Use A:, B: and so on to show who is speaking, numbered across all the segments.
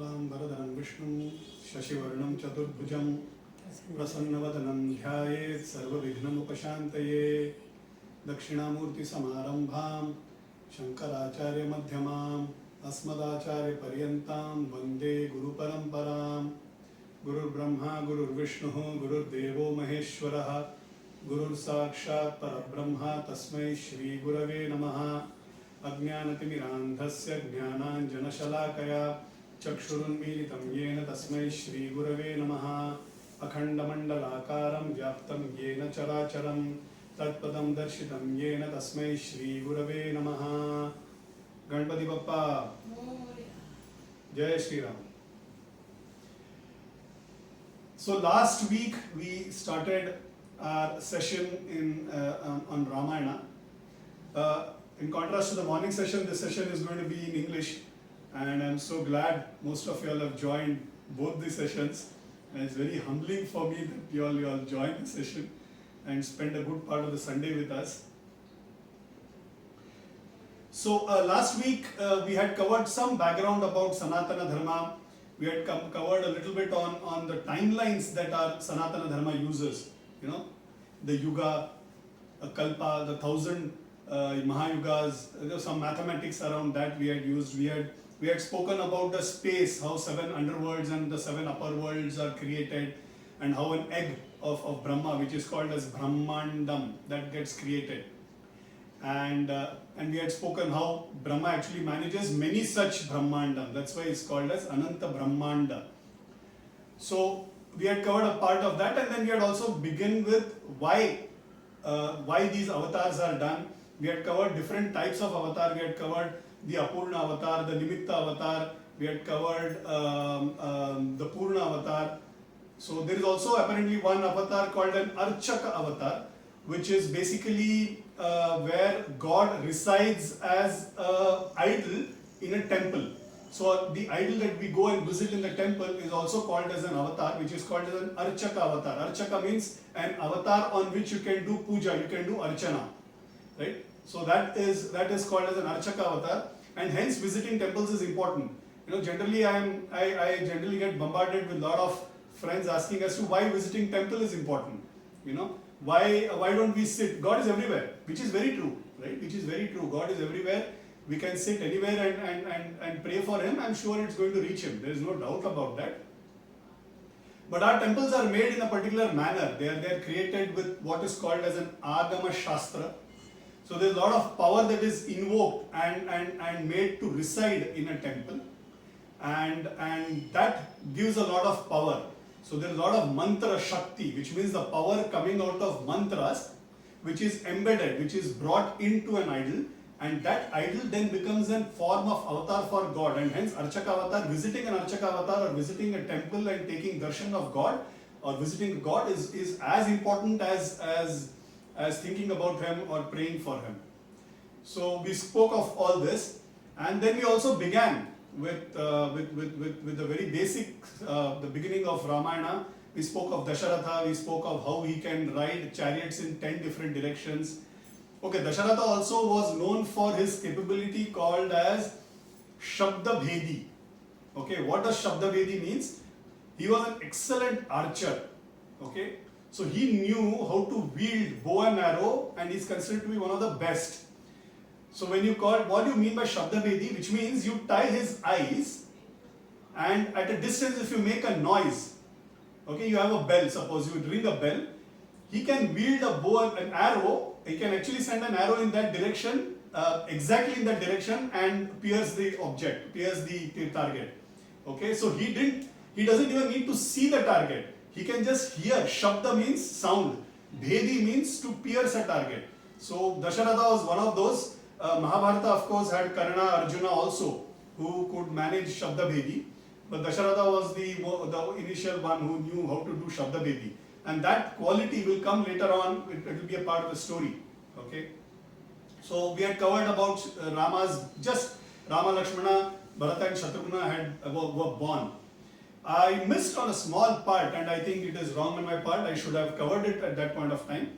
A: शुक्लांबरधरं विष्णुं शशिवर्णं चतुर्भुजं प्रसन्नवदनं ध्यायेत् सर्वविघ्नमुपशान्तये। दक्षिणामूर्तिसमारम्भां शङ्कराचार्यमध्यमाम् अस्मदाचार्यपर्यन्तां वन्दे गुरुपरम्पराम्। गुरुर्ब्रह्मा गुरुर्विष्णुः गुरुर्देवो महेश्वरः गुरुर्साक्षात् परब्रह्म तस्मै श्रीगुरवे नमः। अज्ञानतिमिरान्धस्य ज्ञानाञ्जनशलाकया चक्षुरुन्मीलितं येन तस्मै श्रीगुरवे नमः। अखण्डमण्डलाकारं व्याप्तं येन चराचरं तत्पदं दर्शितं येन तस्मै श्रीगुरवे नमः। गणपति बप्पा जय Shri Ram. So last week we started our session on Ramayana. In contrast to the morning session, this session is going to be in English, and I'm so glad most of you all have joined both the sessions. And it's very humbling for me that you all joined the session and spend a good part of the Sunday with us. So last week we had covered some background about Sanatana Dharma. We had covered a little bit on the timelines that our Sanatana Dharma uses. You know, the Yuga, a Kalpa, the 1000 Mahayugas. There was some mathematics around that we had used. We had spoken about the space, how 7 underworlds and the 7 upper worlds are created, and how an egg of Brahma, which is called as Brahmandam, that gets created. And we had spoken how Brahma actually manages many such Brahmandam. That's why it's called as Ananta Brahmanda. So we had covered a part of that, and then we had also begun with why these avatars are done. We had covered different types of avatar. We had covered the Apurna avatar, the Nimitta avatar. We had covered the Purna avatar. So there is also apparently one avatar called an Archaka avatar, which is basically where God resides as an idol in a temple. So the idol that we go and visit in the temple is also called as an avatar, which is called as an Archaka avatar. Archaka means an avatar on which you can do puja, you can do archana, right? So that is called as an Archaka avatar, and hence visiting temples is important. You know, generally I generally get bombarded with a lot of friends asking as to why visiting temple is important. You know, why don't we sit? God is everywhere, which is very true, right? Which is very true. God is everywhere. We can sit anywhere and pray for Him. I'm sure it's going to reach Him. There is no doubt about that. But our temples are made in a particular manner. They are created with what is called as an Agama Shastra. So there's a lot of power that is invoked and made to reside in a temple, and that gives a lot of power. So there's a lot of mantra shakti, which means the power coming out of mantras, which is embedded, which is brought into an idol, and that idol then becomes a form of avatar for God, and hence Archaka avatar, visiting an Archaka avatar or visiting a temple and taking darshan of God or visiting God is as important as thinking about Him or praying for Him. So we spoke of all this, and then we also began with the very basic, the beginning of Ramayana. We spoke of Dasharatha, we spoke of how he can ride chariots in 10 different directions. Okay, Dasharatha also was known for his capability called as Shabda Bhedi. Okay, what does Shabda Bhedi means? He was an excellent archer. Okay, so he knew how to wield bow and arrow, and is considered to be one of the best. So when you call, what do you mean by Shabda Bhedi? Which means you tie his eyes, and at a distance if you make a noise, okay, you have a bell, suppose you ring a bell, he can wield a bow and an arrow, he can actually send an arrow in that direction, exactly in that direction, and pierce the object, pierce the target. Okay, so he doesn't even need to see the target. He can just hear. Shabda means sound. Bhedi means to pierce a target. So Dasharatha was one of those. Mahabharata, of course, had Karna, Arjuna also, who could manage Shabda Bhedi. But Dasharatha was the initial one who knew how to do Shabda Bhedi. And that quality will come later on. It will be a part of the story. Okay. So we had covered about Rama, Lakshmana, Bharata and Shatrugna were born. I missed on a small part, and I think it is wrong on my part. I should have covered it at that point of time.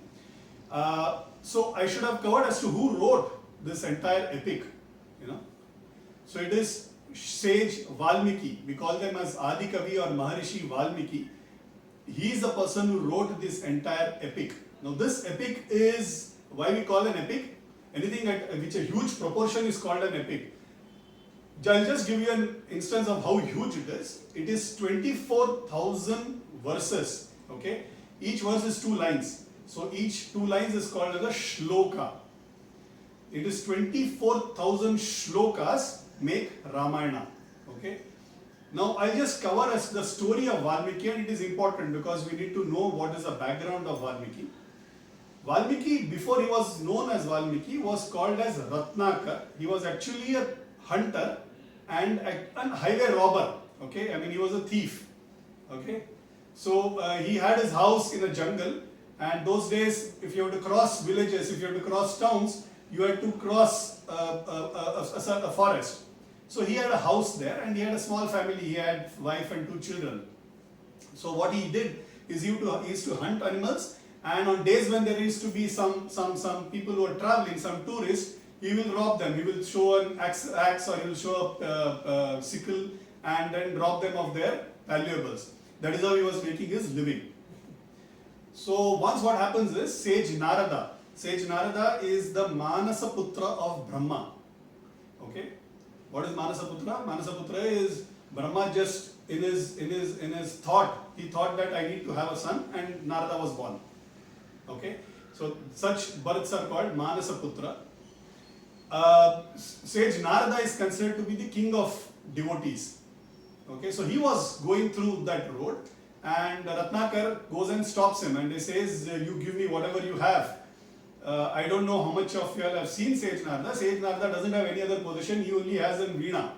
A: So I should have covered as to who wrote this entire epic, you know. So it is sage Valmiki, we call them as Adi Kavi or Maharishi Valmiki. He is the person who wrote this entire epic. Now this epic is why we call an epic. Anything at which a huge proportion is called an epic. I'll just give you an instance of how huge it is. It is 24,000 verses. Okay, each verse is 2 lines. So each 2 lines is called as a shloka. It is 24,000 shlokas make Ramayana. Okay. Now I'll just cover as the story of Valmiki, and it is important because we need to know what is the background of Valmiki. Valmiki, before he was known as Valmiki, was called as Ratnakar. He was actually a hunter and a highway robber. Okay, I mean he was a thief. Okay, so he had his house in a jungle, and those days, if you have to cross villages, if you have to cross towns, you had to cross a forest. So he had a house there, and he had a small family. He had wife and 2 children. So what he did is he used to hunt animals. And on days when there used to be some people who are traveling, some tourists, he will rob them. He will show an axe or he will show a sickle and then rob them of their valuables. That is how he was making his living. So once what happens is Sage Narada. Sage Narada is the Manasaputra of Brahma. Okay, what is Manasaputra? Manasaputra is Brahma just in his thought. He thought that I need to have a son, and Narada was born. Okay, so such births are called Manasaputra. Sage Narada is considered to be the king of devotees. Okay, so he was going through that road, and Ratnakar goes and stops him, and he says, "You give me whatever you have." I don't know how much of you all have seen Sage Narada. Sage Narada doesn't have any other possession. He only has a veena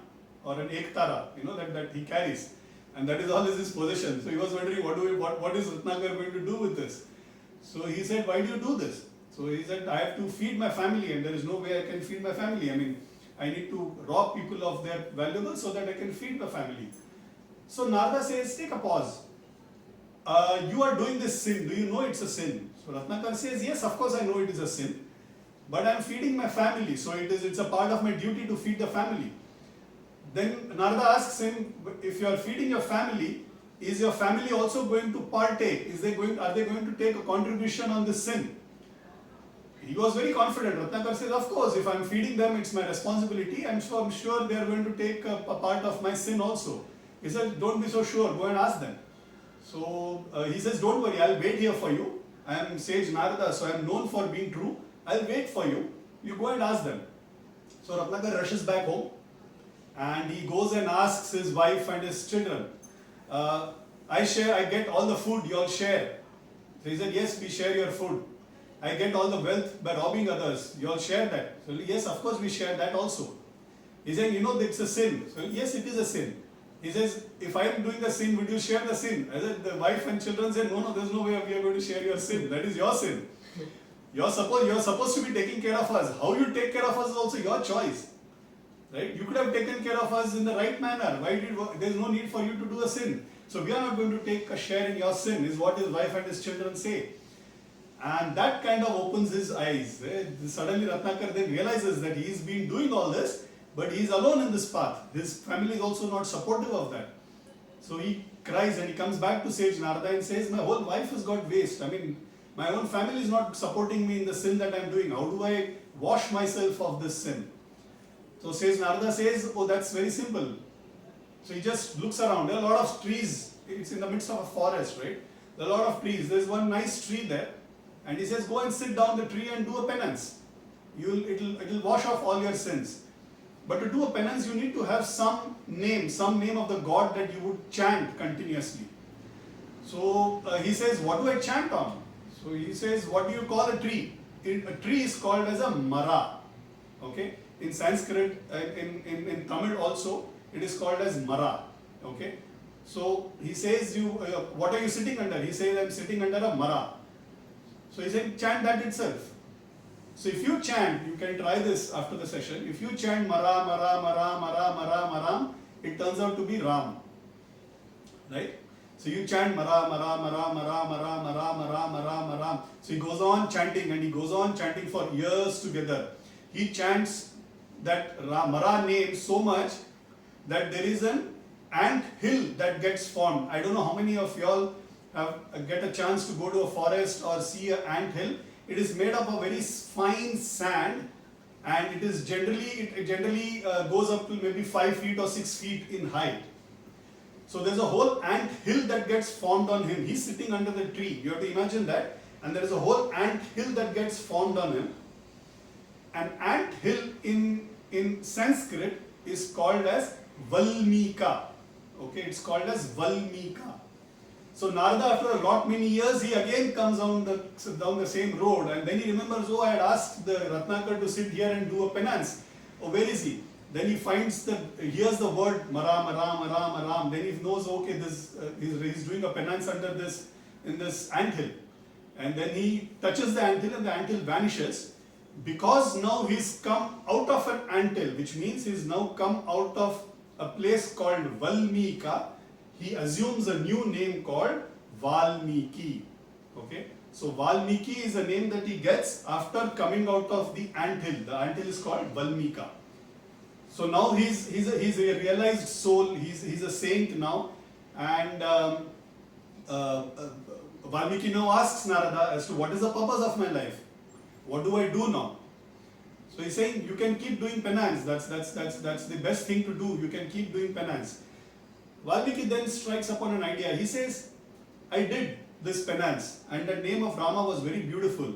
A: or an ektara, that he carries, and that is all his possession. So he was wondering, what is Ratnakar going to do with this? So he said, "Why do you do this?" So he said, "I have to feed my family, and there is no way I can feed my family. I mean, I need to rob people of their valuables so that I can feed my family." So Narada says, "Take a pause. You are doing this sin. Do you know it's a sin?" So Ratnakar says, "Yes, of course I know it is a sin, but I am feeding my family, so it's a part of my duty to feed the family." Then Narada asks him, "If you are feeding your family, is your family also going to partake? Are they going to take a contribution on this sin?" He was very confident. Ratnakar says, "Of course, if I am feeding them, it's my responsibility. I'm sure they are going to take a part of my sin also." He said, "Don't be so sure. Go and ask them." So he says, "Don't worry. I'll wait here for you. I am Sage Narada, so I am known for being true. I'll wait for you. You go and ask them." So Ratnakar rushes back home, and he goes and asks his wife and his children, I get all the food, you all share." So he said, "Yes, we share your food." "I get all the wealth by robbing others, you all share that." So, "Yes, of course we share that also." He said, "It's a sin." So, "Yes, it is a sin." He says, "If I am doing the sin, would you share the sin?" I said, the wife and children said, "No, there's no way we are going to share your sin. That is your sin. You're supposed to be taking care of us. How you take care of us is also your choice. Right? You could have taken care of us in the right manner. There's no need for you to do a sin. So we are not going to take a share in your sin," is what his wife and his children say. And that kind of opens his eyes. Suddenly Ratnakar then realizes that he's been doing all this, but he's alone in this path. His family is also not supportive of that. So he cries and he comes back to Sage Narada and says, "My whole life has got waste. I mean, my own family is not supporting me in the sin that I'm doing. How do I wash myself of this sin?" So Sage Narada says, "Oh, that's very simple." So he just looks around. There are a lot of trees. It's in the midst of a forest, right? There are a lot of trees. There's one nice tree there. And he says, "Go and sit down the tree and do a penance. It'll wash off all your sins. But to do a penance, you need to have some name of the god that you would chant continuously." So he says, "What do I chant on?" So he says, "What do you call a tree?" A tree is called as a mara. Okay? In Sanskrit, in Tamil also, it is called as mara. Okay? So he says, "What are you sitting under?" He says, "I'm sitting under a mara." So he said, "Chant that itself." So if you chant, you can try this after the session. If you chant Mara, Mara, Mara, Mara, Mara, Maram, it turns out to be Ram. Right? So you chant Mara, Mara, Mara, Mara, Mara, Mara, Mara, Mara, Mara. So he goes on chanting, and he goes on chanting for years together. He chants that Mara name so much that there is an ant hill that gets formed. I don't know how many of y'all have get a chance to go to a forest or see an ant hill. It is made up of very fine sand, and it generally goes up to maybe 5 feet or 6 feet in height. So there's a whole ant hill that gets formed on him. He's sitting under the tree. You have to imagine that. And there is a whole ant hill that gets formed on him. An ant hill in Sanskrit is called as Valmika. Okay, it's called as Valmika. So Narada, after a lot many years, he again comes down the same road, and then he remembers, oh, I had asked the Ratnakar to sit here and do a penance. Oh, where is he? Then he hears the word Maram, Maram, Maram, Maram. Then he knows, okay, he's doing a penance in this anthill. And then he touches the anthill, and the anthill vanishes. Because now he's come out of an anthill, which means he's now come out of a place called Valmika, he assumes a new name called Valmiki. Okay, so Valmiki is a name that he gets after coming out of the anthill. The anthill is called Valmika. So now he's a realized soul. He's a saint now, and Valmiki now asks Narada as to what is the purpose of my life. What do I do now? So he's saying you can keep doing penance. That's the best thing to do. You can keep doing penance. Valmiki then strikes upon an idea. He says, I did this penance, and the name of Rama was very beautiful.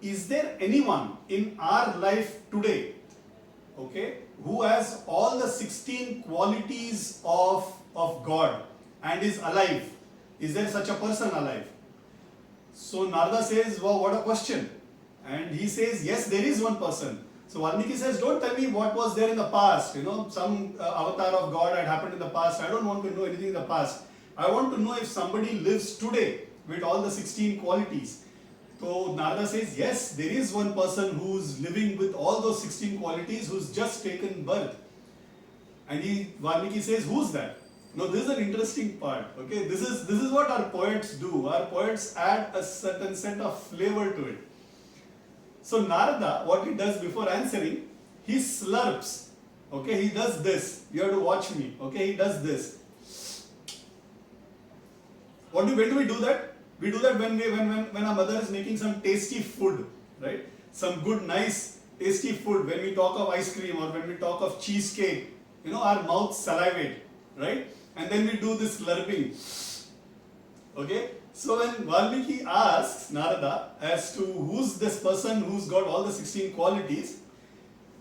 A: Is there anyone in our life today, okay, who has all the 16 qualities of God and is alive? Is there such a person alive? So Narada says, wow, what a question. And he says, yes, there is one person. So Valmiki says, don't tell me what was there in the past. Some avatar of God had happened in the past. I don't want to know anything in the past. I want to know if somebody lives today with all the 16 qualities. So Narada says, yes, there is one person who's living with all those 16 qualities, who's just taken birth. And Valmiki says, who's that? Now this is an interesting part. Okay, this is what our poets do. Our poets add a certain set of flavor to it. So Narada, what he does before answering, he slurps. Okay, he does this. You have to watch me. Okay, he does this. When do we do that? We do that when our mother is making some tasty food, right? Some good, nice, tasty food. When we talk of ice cream or when we talk of cheesecake, our mouths salivate, right? And then we do this slurping. Okay? So when Valmiki asks Narada as to who's this person who's got all the 16 qualities,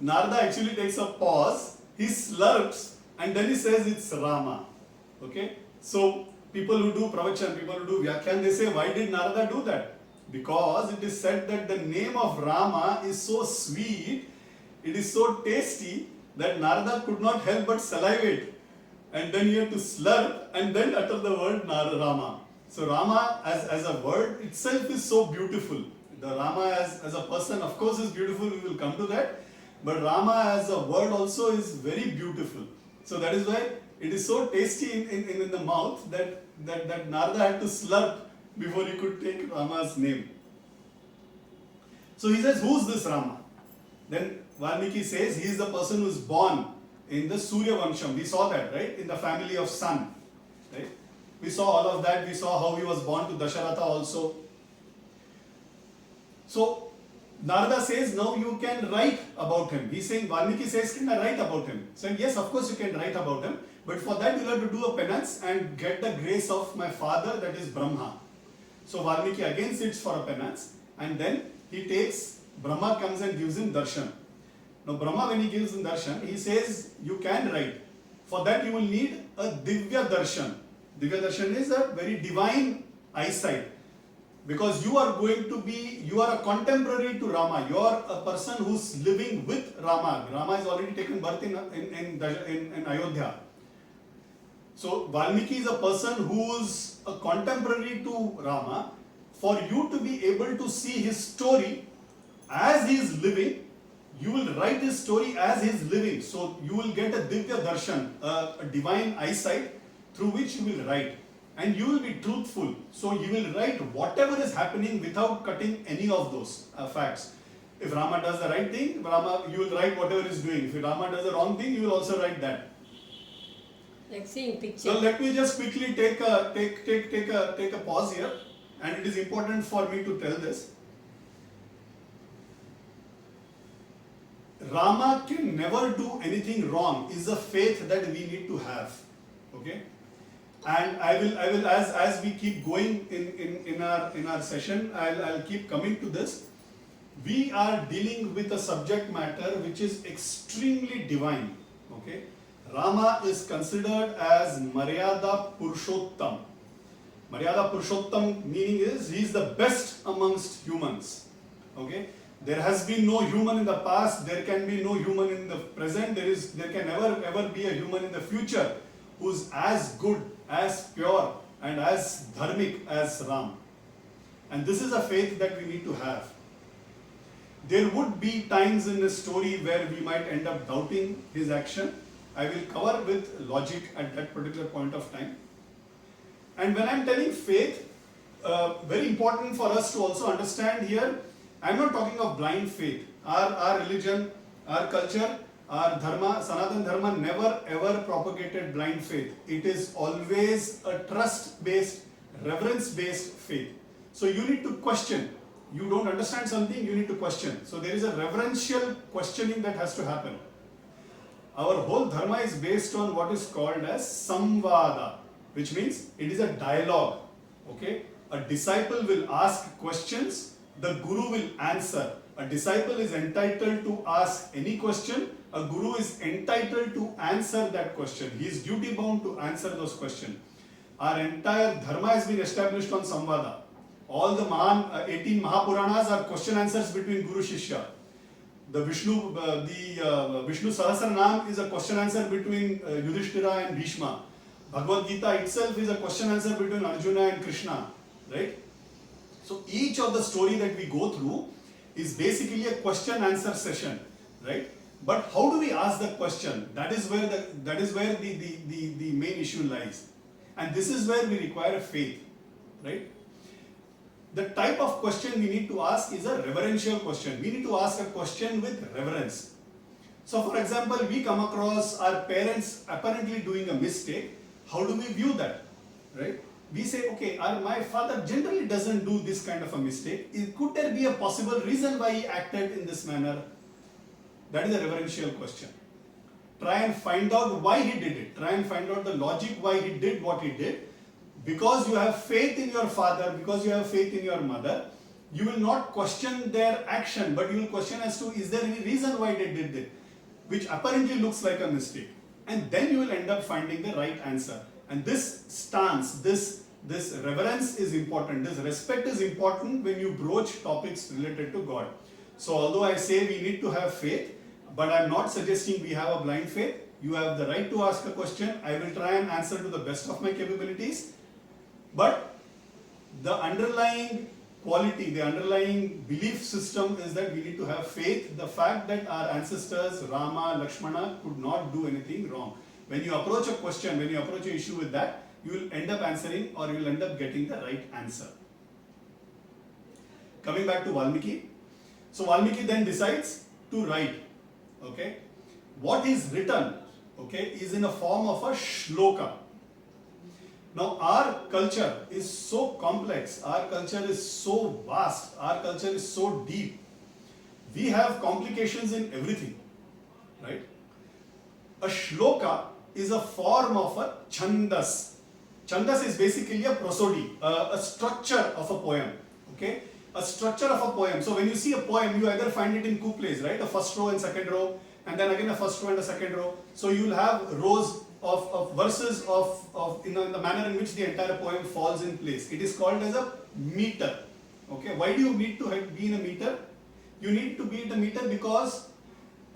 A: Narada actually takes a pause, he slurps, and then he says it's Rama. Okay? So people who do pravachan, people who do vyakhyan, they say, why did Narada do that? Because it is said that the name of Rama is so sweet, it is so tasty, that Narada could not help but salivate. And then he had to slurp and then utter the word Rama. So Rama as a word itself is so beautiful. The Rama as a person, of course, is beautiful. We will come to that. But Rama as a word also is very beautiful. So that is why it is so tasty in the mouth that Narada had to slurp before he could take Rama's name. So he says, who's this Rama? Then Valmiki says, he is the person who is born in the Surya Vansham. We saw that, right? In the family of sun. Right? We saw all of that. We saw how he was born to Dasharatha also. So Narada says, now you can write about him. He's saying, Valmiki says, can I write about him? Saying, yes, of course you can write about him. But for that you have to do a penance and get the grace of my father, that is Brahma. So Valmiki again sits for a penance, and then Brahma comes and gives him darshan. Now Brahma, when he gives him darshan, he says, you can write. For that you will need a Divya darshan. Divya darshan is a very divine eyesight. Because you are a contemporary to Rama. You are a person who's living with Rama. Rama has already taken birth in Ayodhya. So Valmiki is a person who's a contemporary to Rama. For you to be able to see his story as he is living, you will write his story as he is living. So you will get a Divya darshan, a divine eyesight through which you will write. And you will be truthful. So you will write whatever is happening without cutting any of those facts. If Rama does the right thing, you will write whatever he is doing. If Rama does the wrong thing, you will also write that.
B: Like seeing picture.
A: So let me just quickly take a pause here, and it is important for me to tell this. Rama can never do anything wrong is a faith that we need to have. Okay? And I will as we keep going in our session, I'll keep coming to this. We are dealing with a subject matter which is extremely divine. Okay? Rama is considered as Maryada Purushottam. Maryada Purushottam meaning is he is the best amongst humans. Okay? There has been no human in the past, there can be no human in the present, there can never ever be a human in the future who's as good, as pure and as dharmic as Ram. And this is a faith that we need to have. There would be times in the story where we might end up doubting his action. I will cover with logic at that particular point of time. And when I'm telling faith, very important for us to also understand here, I'm not talking of blind faith. Our religion, our culture, our dharma, Sanatana Dharma never ever propagated blind faith. It is always a trust-based, reverence-based faith. So you need to question. You don't understand something, you need to question. So there is a reverential questioning that has to happen. Our whole dharma is based on what is called as samvada, which means it is a dialogue. Okay? A disciple will ask questions, the guru will answer. A disciple is entitled to ask any question, a guru is entitled to answer that question. He is duty bound to answer those questions. Our entire dharma has been established on samvada. All the 18 Mahapuranas are question answers between Guru Shishya. The Vishnu Sahasranam is a question answer between Yudhishthira and Bhishma. Bhagavad Gita itself is a question answer between Arjuna and Krishna. Right? So each of the story that we go through is basically a question answer session. Right? But how do we ask the question? That is where the main issue lies. And this is where we require faith. Right? The type of question we need to ask is a reverential question. We need to ask a question with reverence. So for example, we come across our parents apparently doing a mistake. How do we view that? Right? We say, okay, my father generally doesn't do this kind of a mistake. Could there be a possible reason why he acted in this manner? That is a reverential question. Try and find out why he did it. Try and find out the logic why he did what he did. Because you have faith in your father, because you have faith in your mother, you will not question their action, but you will question as to, is there any reason why they did it, which apparently looks like a mistake. And then you will end up finding the right answer. And this stance, this reverence is important, this respect is important when you broach topics related to God. So although I say we need to have faith, but I am not suggesting we have a blind faith. You have the right to ask a question. I will try and answer to the best of my capabilities. But the underlying quality, the underlying belief system is that we need to have faith. The fact that our ancestors, Rama, Lakshmana, could not do anything wrong. When you approach a question, when you approach an issue with that, you will end up answering or you will end up getting the right answer. Coming back to Valmiki. So Valmiki then decides to write. Okay. What is written, okay, is in a form of a shloka. Now our culture is so complex, our culture is so vast, our culture is so deep. We have complications in everything, right? A shloka is a form of a chandas. Chandas is basically a prosody, a structure of a poem, okay? A structure of a poem. So when you see a poem, you either find it in couplets, right? A first row and second row, and then again a first row and a second row. So you will have rows of verses in the manner in which the entire poem falls in place. It is called as a meter. Okay, why do you need to be in a meter? You need to be in a meter because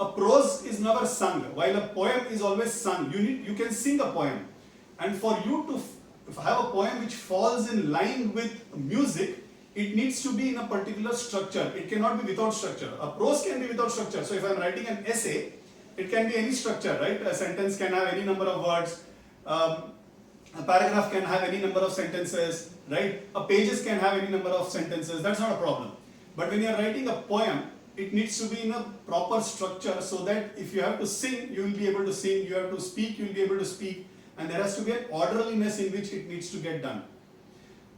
A: a prose is never sung, while a poem is always sung. You can sing a poem, and for you to have a poem which falls in line with music, it needs to be in a particular structure. It cannot be without structure. A prose can be without structure. So if I am writing an essay, it can be any structure, right? A sentence can have any number of words. A paragraph can have any number of sentences, right? A pages can have any number of sentences. That's not a problem. But when you are writing a poem, it needs to be in a proper structure so that if you have to sing, you will be able to sing. You have to speak, you will be able to speak. and there has to be an orderliness in which it needs to get done.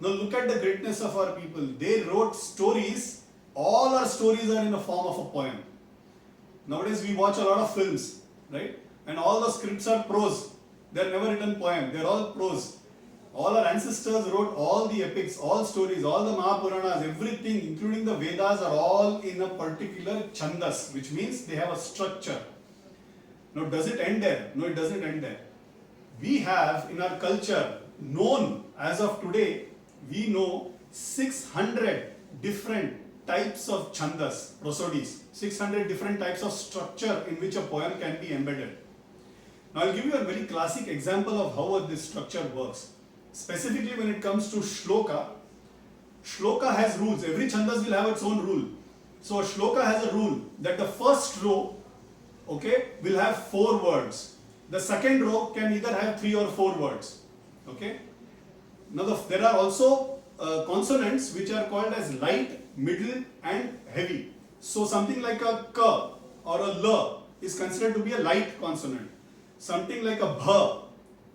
A: Now look at the greatness of our people. They wrote stories. All our stories are in the form of a poem. Nowadays we watch a lot of films, right? And all the scripts are prose. They are never written poem. They are all prose. All our ancestors wrote all the epics, all stories, all the Mahapuranas, everything, including the Vedas, are all in a particular chandas, which means they have a structure. Now, does it end there? No, it doesn't end there. We have in our culture known as of today, we know 600 different types of chandas, prosodies, 600 different types of structure in which a poem can be embedded. Now, I'll give you a very classic example of how this structure works. Specifically when it comes to shloka, shloka has rules. Every chandas will have its own rule. So a shloka has a rule that the first row, okay, will have 4 words. The second row can either have 3 or 4 words. Okay. Now there are also consonants which are called as light, middle and heavy. So something like a k or a l is considered to be a light consonant. Something like a bh,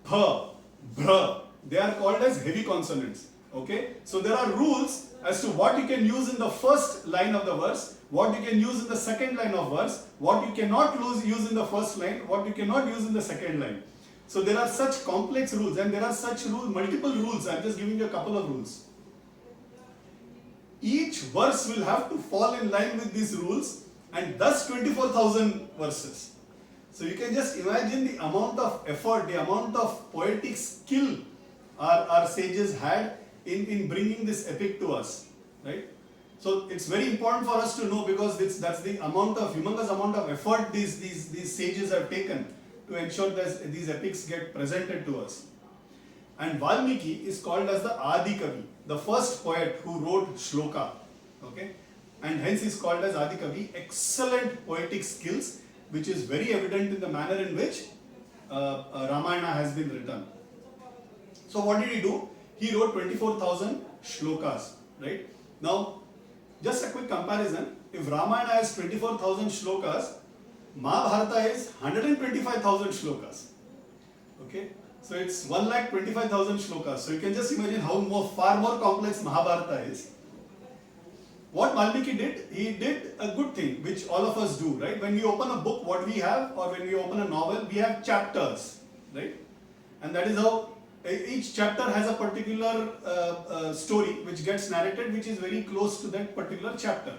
A: ph, bhr, they are called as heavy consonants. Okay. So there are rules as to what you can use in the first line of the verse, what you can use in the second line of verse, what you cannot use in the first line, what you cannot use in the second line. So there are such complex rules, and there are such rules, multiple rules. I am just giving you a couple of rules. Each verse will have to fall in line with these rules, and thus 24,000 verses. So you can just imagine the amount of effort, the amount of poetic skill our sages had in bringing this epic to us, right? So it's very important for us to know, because that's the humongous amount of effort these sages have taken to ensure that these epics get presented to us. And Valmiki is called as the Adi Kavi, the first poet who wrote shloka, okay? And hence is called as Adi Kavi. Excellent poetic skills, which is very evident in the manner in which Ramayana has been written. So what did he do? He wrote 24,000 shlokas, right? Now, just a quick comparison. If Ramayana has 24,000 shlokas, Mahabharata is 125,000 shlokas. Okay? So it's 1,25,000 shlokas. So you can just imagine how far more complex Mahabharata is. What Valmiki did, he did a good thing, which all of us do, right? When we open a book, what we have, or when we open a novel, we have chapters, right? And that is how each chapter has a particular story which gets narrated, which is very close to that particular chapter.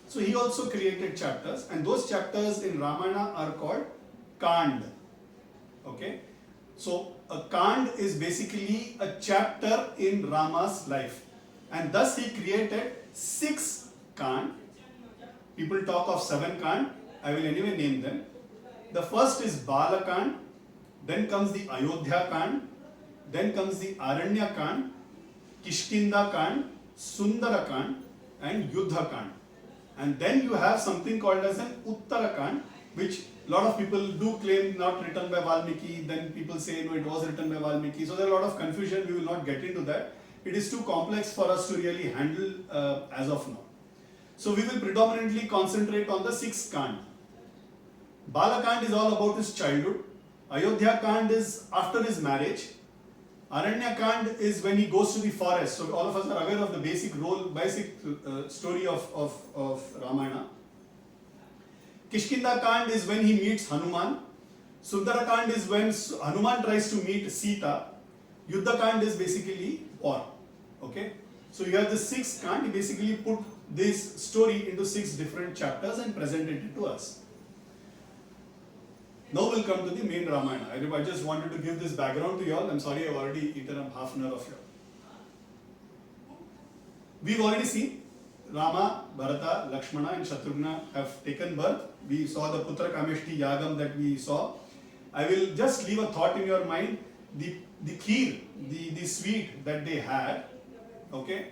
A: So he also created chapters, and those chapters in Ramayana are called Kand. Okay? So a Kand is basically a chapter in Rama's life, and thus he created 6 Kand. People talk of 7 Kand. I will anyway name them. The first is Bala Kand, then comes the Ayodhya Kand, then comes the Aranya Kand, Kishkinda Kand, Sundara Kand and Yuddha Kand. And then you have something called as an Uttara Kand, which a lot of people do claim not written by Valmiki. Then people say no, it was written by Valmiki. So there are a lot of confusion. We will not get into that. It is too complex for us to really handle as of now. So we will predominantly concentrate on the 6th Kand. Bala Kand is all about his childhood. Ayodhya Kand is after his marriage. Aranya Kand is when he goes to the forest. So all of us are aware of the basic story of Ramayana. Kishkinda Kand is when he meets Hanuman. Sundara Kand is when Hanuman tries to meet Sita. Yuddha Kand is basically war. Okay? So you have the 6th Kand. He basically put this story into 6 different chapters and presented it to us. Now we'll come to the main Ramayana. I just wanted to give this background to you all. I'm sorry I've already eaten up half an hour of you. We've already seen Rama, Bharata, Lakshmana and Shatrughna have taken birth. We saw the Putra Kameshti Yagam that we saw. I will just leave a thought in your mind. The kheer, the sweet that they had, okay,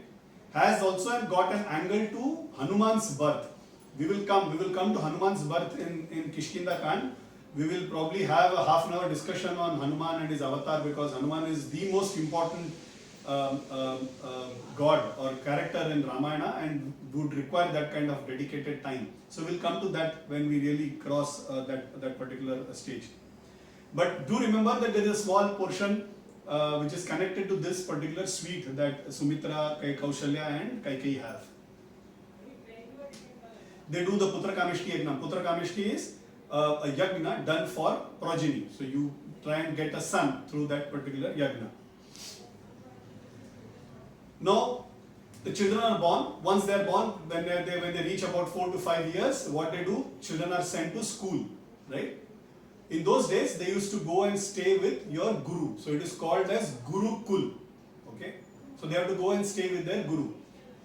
A: has also got an angle to Hanuman's birth. We will come to Hanuman's birth in Kishkinda Kand. We will probably have a half an hour discussion on Hanuman and his avatar, because Hanuman is the most important god or character in Ramayana and would require that kind of dedicated time. So we'll come to that when we really cross that particular stage. But do remember that there is a small portion which is connected to this particular suite that Sumitra, Kaushalya and Kaikeyi have. They do the Putra Kamishti Yagna. Putra Kamishti is a yagna done for progeny. So you try and get a son through that particular yagna. Now, the children are born. Once they are born, when they reach about 4 to 5 years, what they do? Children are sent to school, right? In those days, they used to go and stay with your guru. So it is called as Gurukul. Okay? So they have to go and stay with their guru.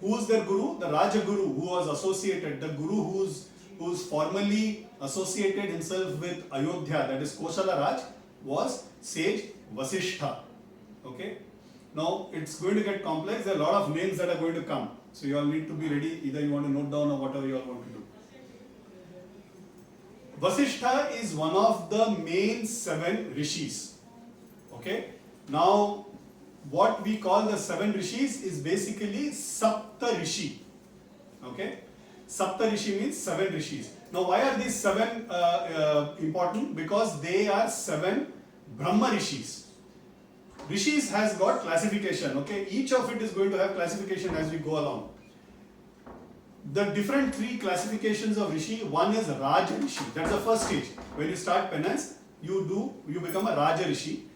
A: Who is their guru? The Raja Guru, who was associated, the guru who's formally associated himself with Ayodhya, that is Kosala Raj, was sage Vasishtha. Okay? Now it's going to get complex. There are a lot of names that are going to come. So you all need to be ready. Either you want to note down or whatever you all want to do. Vasishtha is one of the main 7 rishis. Okay? Now, what we call the 7 rishis is basically Sapta Rishi. Okay? Sapta Rishi means 7 rishis. Now, why are these 7 important? Because they are 7 Brahma rishis. Rishis has got classification. Okay? Each of it is going to have classification as we go along. The different 3 classifications of Rishi, one is Raja Rishi. That's the first stage. When you start penance, you become a Raja Rishi.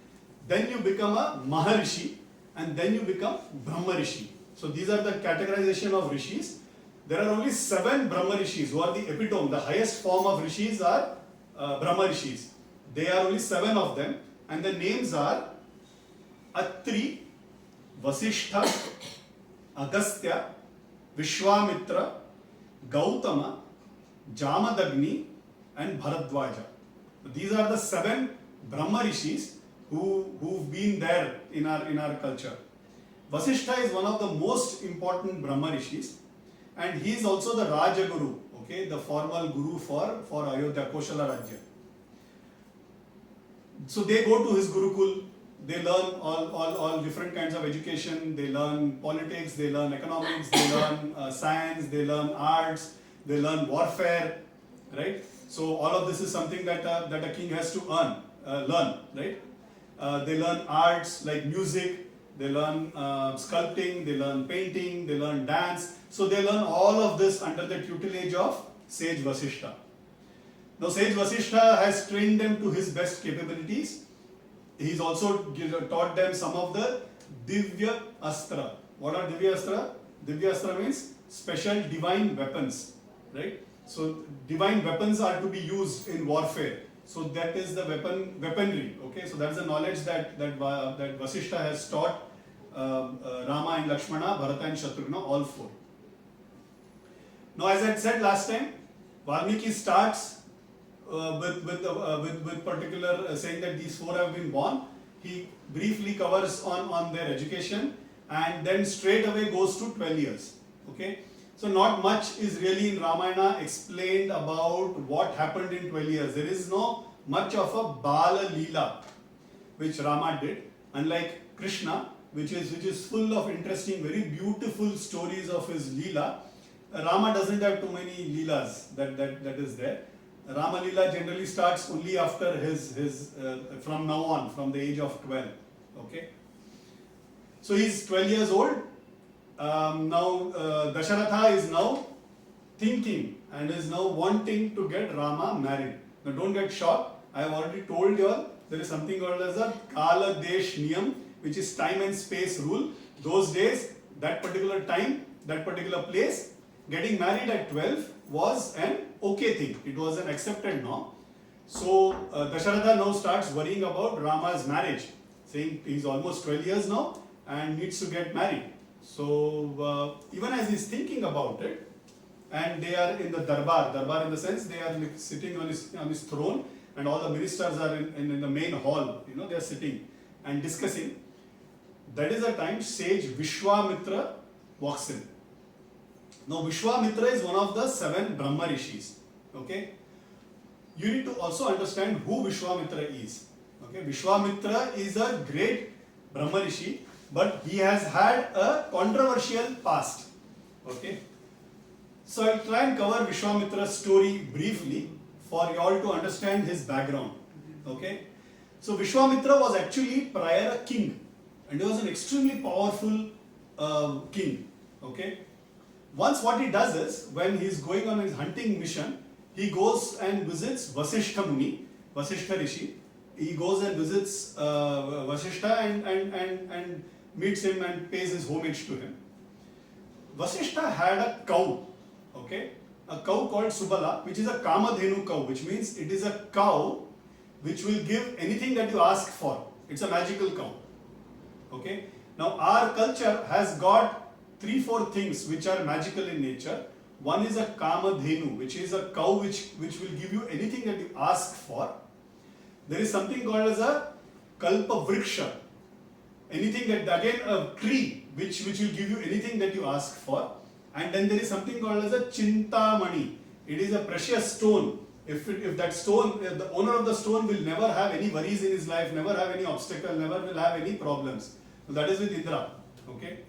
A: Then you become a Maharishi. And then you become Brahma Rishi. So these are the categorization of Rishis. There are only 7 Brahma Rishis who are the epitome. The highest form of Rishis are Brahma Rishis. They are only 7 of them. And the names are Atri, Vasishtha, Agastya, Vishwamitra, Gautama, Jamadagni and Bharadwaja. These are the 7 Brahma Rishis who've been there in our culture. Vasishtha is one of the most important Brahma Rishis, and he is also the Raja Guru, okay, the formal guru for Ayodhya, Kosala Rajya. So they go to his Gurukul, they learn all different kinds of education, they learn politics, they learn economics, they learn science, they learn arts, they learn warfare, right? So all of this is something that a king has to learn, right? They learn arts like music, they learn sculpting, they learn painting, they learn dance. So they learn all of this under the tutelage of sage Vasishtha. Now sage Vasishtha has trained them to his best capabilities. He's also taught them some of the Divya Astra. What are Divya Astra? Divya Astra means special divine weapons, right? So divine weapons are to be used in warfare. So that is the weaponry. Okay, so that's the knowledge that Vasishtha has taught Rama and Lakshmana, Bharata and Shatrughna, all 4. Now, as I said last time, Valmiki starts with particular saying that these 4 have been born. He briefly covers on their education and then straight away goes to 12 years. Okay. So not much is really in Ramayana explained about what happened in 12 years. There is no much of a Bala Leela which Rama did, unlike Krishna, which is full of interesting, very beautiful stories of his Leela. Rama doesn't have too many Leelas that is there. Rama Leela generally starts only after his from now on, from the age of 12. Okay. So he's 12 years old. Now Dasharatha is now thinking and is now wanting to get Rama married. Now don't get shocked. I have already told you all there is something called as a Kala Desh Niyam, which is time and space rule. Those days, that particular time, that particular place, getting married at 12 was an okay thing. It was an accepted norm. So Dasharatha now starts worrying about Rama's marriage, saying he's almost 12 years now and needs to get married. So even as he's thinking about it, and they are in the darbar in the sense they are like sitting on his throne, and all the ministers are in the main hall, they are sitting and discussing. That is the time sage Vishwamitra walks in. Now Vishwamitra is one of the 7 Brahma Rishis. Okay, you need to also understand who Vishwamitra is. Okay, Vishwamitra is a great Brahma Rishi, but he has had a controversial past. Okay, so I'll try and cover Vishwamitra's story briefly for you all to understand his background. Okay, So Vishwamitra was actually prior a king, and he was an extremely powerful king. Okay. Once what he does is, when he is going on his hunting mission, he goes and visits Vasishtha Muni, Vasishtha Rishi. He goes and visits Vasishtha and meets him and pays his homage to him. Vasishtha had a cow, okay, a cow called Subala, which is a Kamadhenu cow, which means it is a cow which will give anything that you ask for. It's a magical cow. Okay. Now our culture has got 3-4 things which are magical in nature. One is a Kamadhenu, which is a cow which will give you anything that you ask for. There is something called as a Kalpa Vriksha. Anything that, again, a tree which will give you anything that you ask for. And then there is something called as a Chintamani. It is a precious stone. If that stone, the owner of the stone will never have any worries in his life, never have any obstacle, never will have any problems. So that is with Indra. Okay.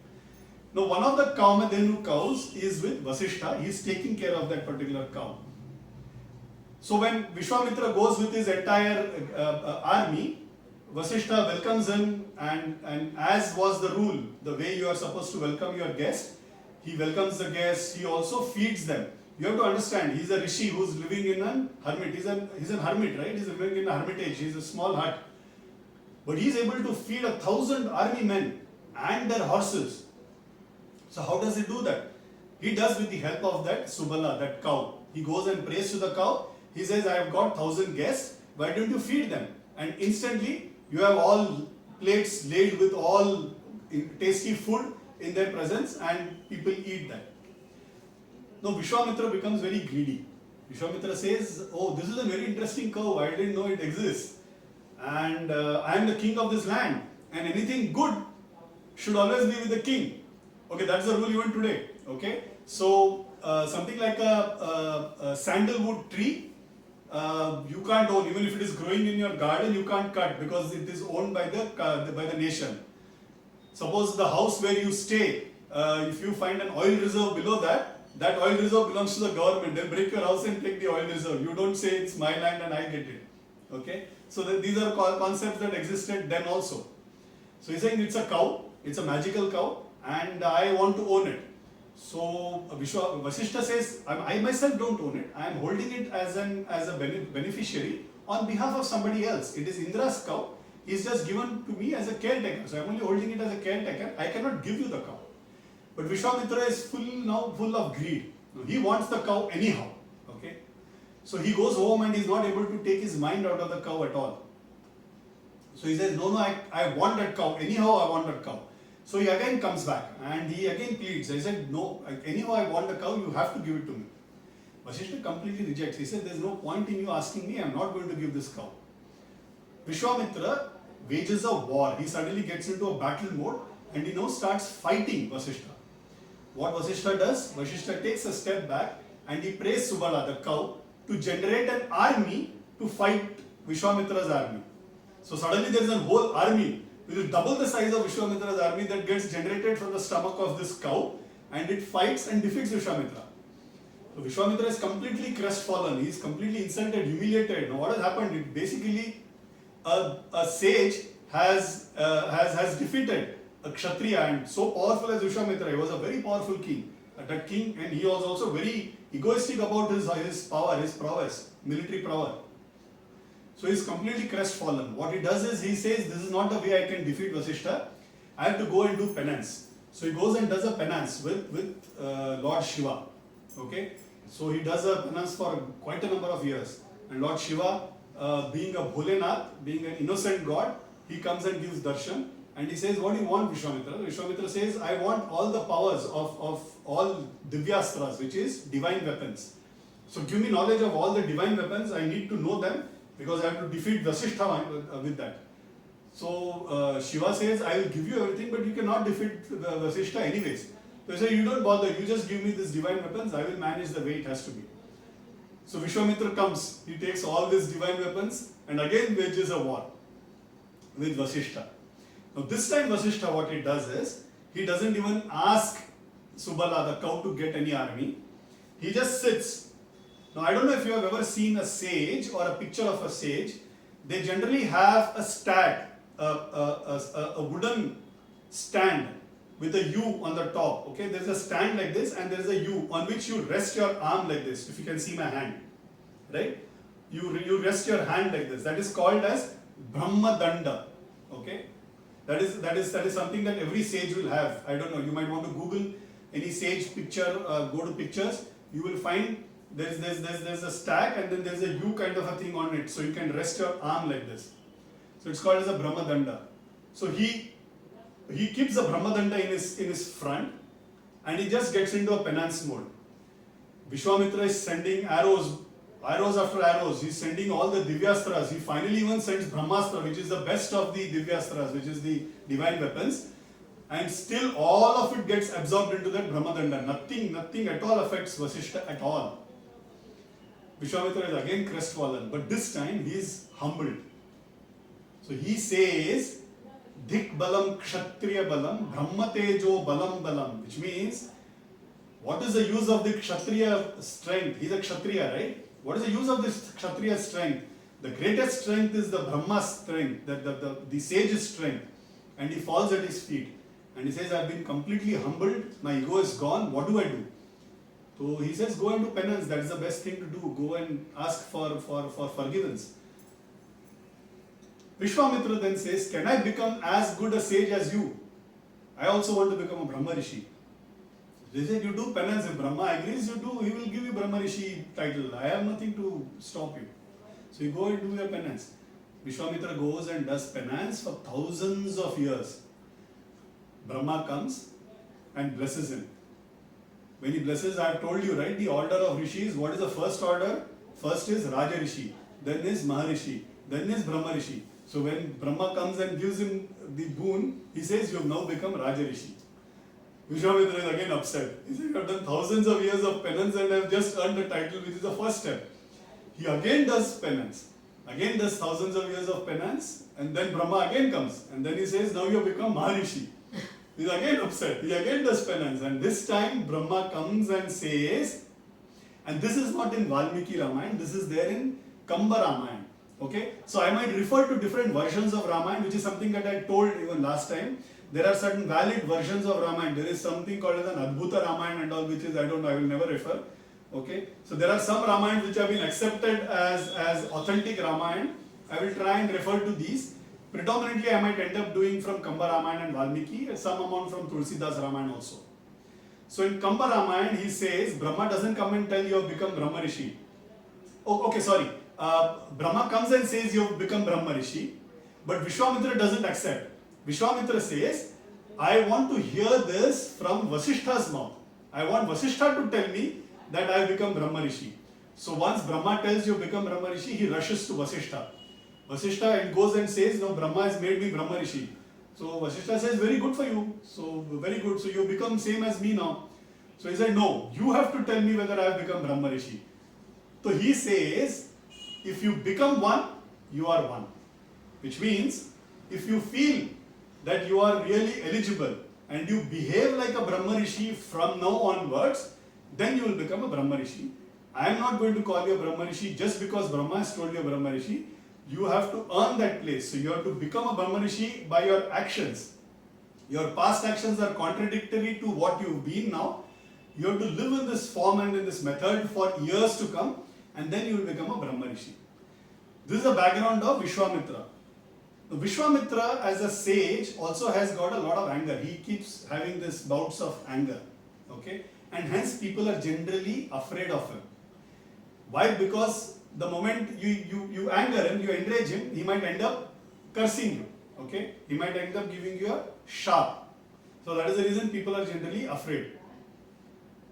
A: Now one of the Kamadhenu cows is with Vasishtha. He is taking care of that particular cow. So when Vishwamitra goes with his entire army, Vasishtha welcomes him, and as was the rule, the way you are supposed to welcome your guest, he welcomes the guests, he also feeds them. You have to understand, he is a rishi who is living in a hermit. He's a hermit, right? He's living in a hermitage, he's a small hut. But he is able to feed 1,000 army men and their horses. So how does he do that? He does with the help of that Subala, that cow. He goes and prays to the cow. He says, I have got 1,000 guests, why don't you feed them? And instantly, you have all plates laid with all tasty food in their presence, and people eat that. Now Vishwamitra becomes very greedy. Vishwamitra says, oh, this is a very interesting cow, I didn't know it exists. And I am the king of this land, and anything good should always be with the king. Okay, that's the rule even today. Okay, so something like a sandalwood tree, you can't own. Even if it is growing in your garden, you can't cut because it is owned by the nation. Suppose the house where you stay, if you find an oil reserve below that, that oil reserve belongs to the government. They'll break your house and take the oil reserve. You don't say it's my land and I get it. Okay, so these are concepts that existed then also. So he's saying it's a cow, it's a magical cow, and I want to own it. So Vasishtha says, I myself don't own it. I am holding it as a beneficiary on behalf of somebody else. It is Indra's cow. He is just given to me as a caretaker. So I am only holding it as a caretaker. I cannot give you the cow. But Vishwamitra is full of greed. He wants the cow anyhow. Okay. So he goes home and he is not able to take his mind out of the cow at all. So he says, no, I want that cow. Anyhow, I want that cow. So he again comes back and he again pleads. I said, no, anyhow I want the cow, you have to give it to me. Vasishtha completely rejects. He said, there's no point in you asking me, I'm not going to give this cow. Vishwamitra wages a war. He suddenly gets into a battle mode and he now starts fighting Vasishtha. What Vasishtha does? Vasishtha takes a step back and he prays Subala, the cow, to generate an army to fight Vishwamitra's army. So suddenly there is a whole army which is double the size of Vishwamitra's army that gets generated from the stomach of this cow, and it fights and defeats Vishwamitra. So Vishwamitra is completely crestfallen, he is completely insulted, humiliated. Now what has happened? It basically a sage has defeated a Kshatriya, and so powerful as Vishwamitra, he was a very powerful king. That king, and he was also very egoistic about his power, his prowess, military power. So he is completely crestfallen. What he does is he says, this is not the way I can defeat Vasishtha. I have to go and do penance. So he goes and does a penance with Lord Shiva. Okay. So he does a penance for quite a number of years. And Lord Shiva, being a Bholenath, being an innocent god, he comes and gives darshan. And he says, what do you want, Vishwamitra? Vishwamitra says, I want all the powers of all Divyastras, which is divine weapons. So give me knowledge of all the divine weapons. I need to know them because I have to defeat Vasishtha with that. So Shiva says, I will give you everything, but you cannot defeat Vasishtha anyways. So he says, you don't bother, you just give me these divine weapons, I will manage the way it has to be. So Vishwamitra comes, he takes all these divine weapons and again wages a war with Vasishtha. Now this time Vasishtha, what he does is, he doesn't even ask Subala, the cow, to get any army. He just sits. Now I don't know if you have ever seen a sage or a picture of a sage. they generally have a stack, a wooden stand with a U on the top. Okay, there's a stand like this, and there's a U on which you rest your arm like this. If you can see my hand, right? You rest your hand like this. That is called as Brahma Danda. Okay, that is something that every sage will have. I don't know. You might want to Google any sage picture. Go to pictures. You will find there's a stack, and then there's a U kind of a thing on it, so you can rest your arm like this. So it's called as a Brahma Danda. So he keeps the Brahma Danda in his front, and he just gets into a penance mode. Vishwamitra is sending arrows after arrows. He's sending all the Divyastras. He finally even sends Brahmastra, which is the best of the Divyastras, which is the divine weapons. And still all of it gets absorbed into that Brahmadanda. Nothing at all affects Vasishtha at all. Vishwamitra is again crestfallen, but this time he is humbled. So he says, Dik balam kshatriya balam, Brahma tejo balam balam, which means, what is the use of the kshatriya strength? He's a kshatriya, right? What is the use of this kshatriya strength? The greatest strength is the Brahma strength, the sage's strength. And he falls at his feet. And he says, I've been completely humbled, my ego is gone, what do I do? So he says, go and do penance, that is the best thing to do. Go and ask for forgiveness. Vishwamitra then says, can I become as good a sage as you? I also want to become a Brahma Rishi. They said, you do penance, if Brahma agrees, you do, he will give you Brahma Rishi title. I have nothing to stop you. So you go and do your penance. Vishwamitra goes and does penance for thousands of years. Brahma comes and blesses him. When he blesses, I have told you, right, the order of rishis. What is the first order? First is Raja Rishi, then is Maharishi, then is Brahma Rishi. So when Brahma comes and gives him the boon, he says, you have now become Raja Rishi. Vishwamitra is again upset. He says, you have done thousands of years of penance and I have just earned the title, which is the first step. He again does penance. Again does thousands of years of penance, and then Brahma again comes. And then he says, now you have become Maharishi. He's again upset. He again does penance. And this time Brahma comes and says, and this is not in Valmiki Ramayana, this is there in Kamba Ramayana. Okay? So I might refer to different versions of Ramayana, which is something that I told even last time. There are certain valid versions of Ramayana. There is something called as an Adbhuta Ramayana and all, which is, I don't know, I will never refer. Okay? So there are some Ramayana which have been accepted as authentic Ramayana. I will try and refer to these. Predominantly, I might end up doing from Kamba Ramayana and Valmiki, some amount from Tulsidas Ramayana also. So in Kamba Ramayana, he says, Brahma doesn't come and tell you have become Brahma Rishi. Oh, okay, sorry. Brahma comes and says you have become Brahma Rishi, but Vishwamitra doesn't accept. Vishwamitra says, I want to hear this from Vasishtha's mouth. I want Vasishtha to tell me that I have become Brahma Rishi. So once Brahma tells you become Brahma Rishi, he rushes to Vasishtha. Vasishtha goes and says, no, Brahma has made me Brahma Rishi. So Vasishtha says, very good for you. So very good. So you become same as me now. So he said, no, you have to tell me whether I have become Brahma Rishi. So he says, if you become one, you are one. Which means, if you feel that you are really eligible and you behave like a Brahma Rishi from now onwards, then you will become a Brahma Rishi. I am not going to call you a Brahma Rishi just because Brahma has told you a Brahma Rishi. You have to earn that place. So you have to become a Brahma Rishi by your actions. Your past actions are contradictory to what you've been now. You have to live in this form and in this method for years to come, and then you will become a Brahma Rishi. This is the background of Vishwamitra. Now, Vishwamitra as a sage also has got a lot of anger. He keeps having these bouts of anger. Okay? And hence people are generally afraid of him. Why? Because the moment you anger him, you enrage him, he might end up cursing you. Okay? He might end up giving you a sharp. So that is the reason people are generally afraid.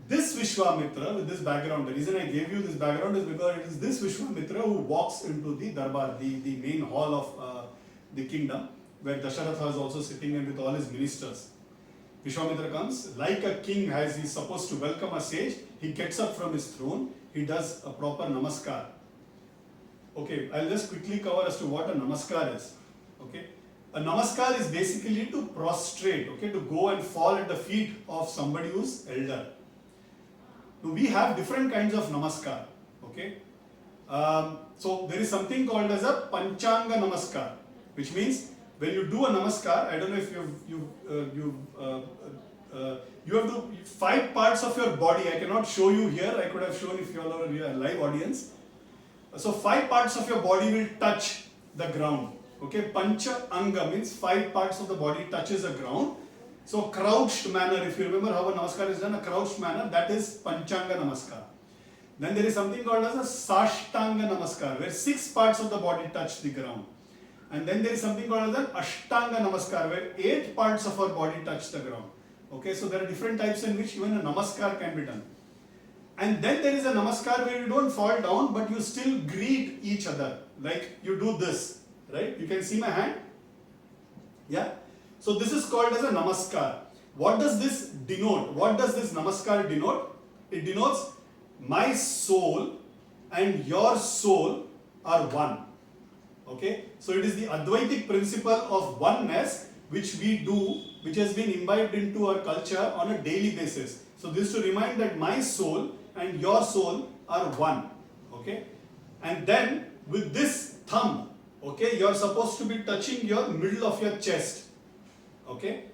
A: This Vishwamitra with this background, the reason I gave you this background is because it is this Vishwamitra who walks into the Darbar, the main hall of the kingdom, where Dasharatha is also sitting in with all his ministers. Vishwamitra comes, like a king as he is supposed to welcome a sage, he gets up from his throne, he does a proper namaskar. Okay, I'll just quickly cover as to what a namaskar is. Okay, a namaskar is basically to prostrate, okay, to go and fall at the feet of somebody who's elder. Now, we have different kinds of namaskar. Okay, So there is something called as a Panchanga Namaskar, which means when you do a Namaskar, I don't know if you have to 5 parts of your body. I cannot show you here. I could have shown if you all are a live audience. So 5 parts of your body will touch the ground. Okay, Pancha Anga means 5 parts of the body touches the ground. So crouched manner, if you remember how a Namaskar is done, a crouched manner, that is Panchanga Namaskar. Then there is something called as a Sashtanga Namaskar, where 6 parts of the body touch the ground. And then there is something called as an Ashtanga Namaskar, where 8 parts of our body touch the ground. Okay, so there are different types in which even a Namaskar can be done. And then there is a Namaskar where you don't fall down, but you still greet each other. Like you do this, right? You can see my hand? Yeah? So this is called as a Namaskar. What does this denote? What does this Namaskar denote? It denotes my soul and your soul are one. Okay? So it is the Advaitic principle of oneness which we do, which has been imbibed into our culture on a daily basis. So this to remind that my soul and your soul are one. Okay? And then with this thumb, okay, you are supposed to be touching your middle of your chest. Okay?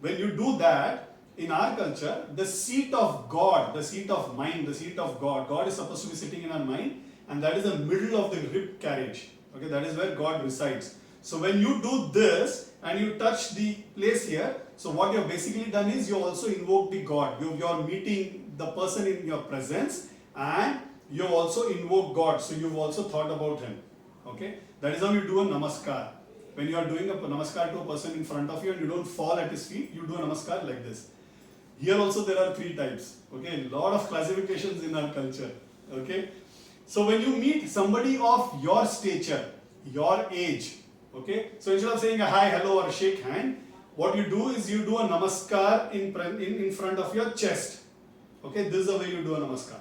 A: When you do that, in our culture, the seat of God, the seat of mind, the seat of God, God is supposed to be sitting in our mind, and that is the middle of the rib carriage. Okay, that is where God resides. So when you do this and you touch the place here, so what you have basically done is you also invoke the God. You are meeting the person in your presence, and you also invoke God. So you've also thought about him. Okay, that is how you do a Namaskar. When you are doing a Namaskar to a person in front of you and you don't fall at his feet, you do a Namaskar like this. Here also there are 3 types. Okay, a lot of classifications in our culture. Okay, so when you meet somebody of your stature, your age, okay, so instead of saying a hi, hello or shake hand, what you do is you do a Namaskar in front of your chest. Okay, this is the way you do a Namaskar.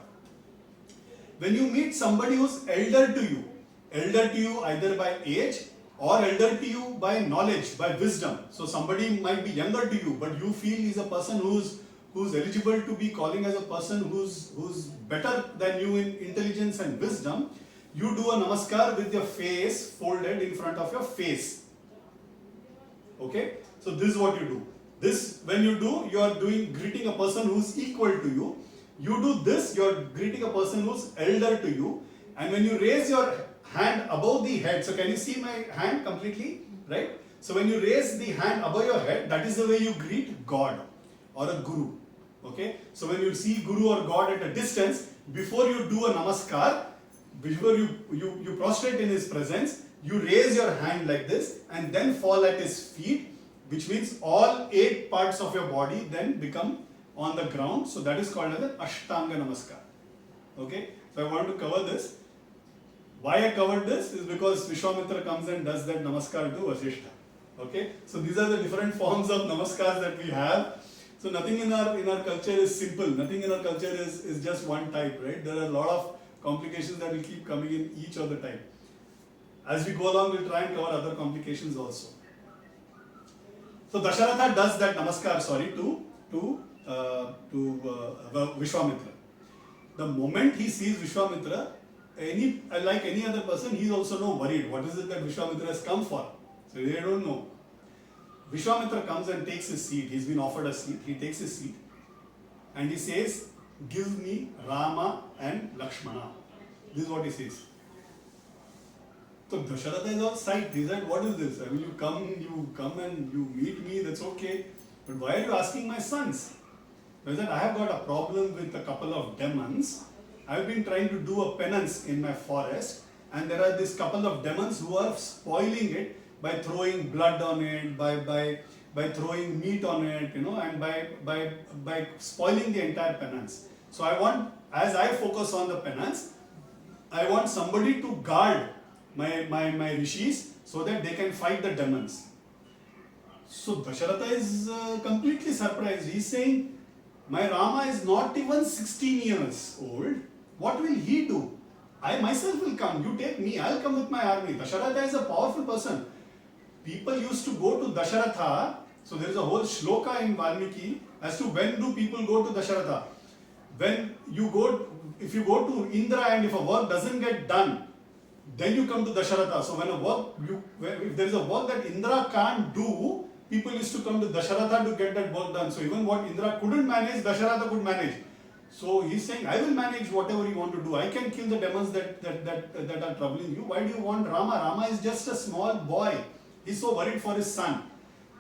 A: When you meet somebody who's elder to you either by age or elder to you by knowledge, by wisdom. So somebody might be younger to you, but you feel he's a person who's eligible to be calling as a person who's better than you in intelligence and wisdom. You do a Namaskar with your face folded in front of your face. Okay? So this is what you do. This, when you do, you are greeting a person who's equal to you. You do this, you are greeting a person who's elder to you. And when you raise your hand above the head, so can you see my hand completely? Right? So when you raise the hand above your head, that is the way you greet God or a Guru. Okay? So when you see Guru or God at a distance, before you do a Namaskar, before you prostrate in his presence, you raise your hand like this and then fall at his feet, which means all 8 parts of your body then become on the ground. So that is called as an Ashtanga Namaskar. Okay? So I want to cover this. Why I covered this is because Vishwamitra comes and does that Namaskar to Vasishtha. Okay? So these are the different forms of Namaskars that we have. So nothing in our culture is simple. Nothing in our culture is just one type, right? There are a lot of complications that will keep coming in each of the type. As we go along, we'll try and cover other complications also. So Dasharatha does that Namaskar, to Vishwamitra. The moment he sees Vishwamitra, like any other person, he is also no worried. What is it that Vishwamitra has come for? So they don't know. Vishwamitra comes and takes his seat. He's been offered a seat. He takes his seat and he says, "Give me Rama and Lakshmana." This is what he says. So Dasharatha is all psyched. He said, "What is this? I mean, you come and you meet me, that's okay. But why are you asking my sons?" He said, "I have got a problem with a couple of demons. I've been trying to do a penance in my forest, and there are this couple of demons who are spoiling it by throwing blood on it, by throwing meat on it, and by spoiling the entire penance. So I want, as I focus on the penance, I want somebody to guard my rishis so that they can fight the demons." So Dasharatha is completely surprised. He's saying, "My Rama is not even 16 years old. What will he do? I myself will come. You take me. I'll come with my army." Dasharatha is a powerful person. People used to go to Dasharatha. So there is a whole shloka in Valmiki as to when do people go to Dasharatha. When you go, if you go to Indra and if a work doesn't get done, then you come to Dasharatha. So when if there is a work that Indra can't do, people used to come to Dasharatha to get that work done. So even what Indra couldn't manage, Dasharatha could manage. So he's saying, I will manage whatever you want to do. I can kill the demons that are troubling you. Why do you want Rama? Rama is just a small boy. He's so worried for his son.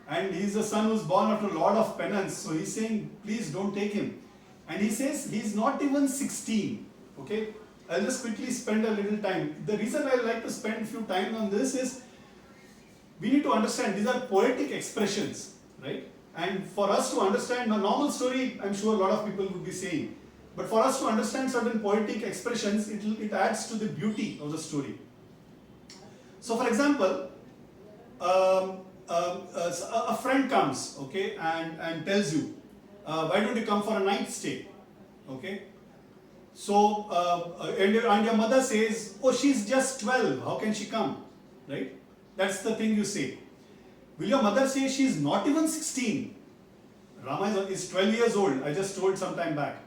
A: And he's a son who's born after a lot of penance. So he's saying, please don't take him. And he says, he's not even 16. Okay? I'll just quickly spend a little time. The reason I like to spend a few time on this is, we need to understand these are poetic expressions, right? And for us to understand a normal story, I'm sure a lot of people would be saying. But for us to understand certain poetic expressions, it adds to the beauty of the story. So for example, a friend comes, okay, and tells you, why don't you come for a night stay, okay? So, and your mother says, oh, she's just 12, how can she come, right? That's the thing you say. Will your mother say she's not even 16? Rama is 12 years old, I just told some time back.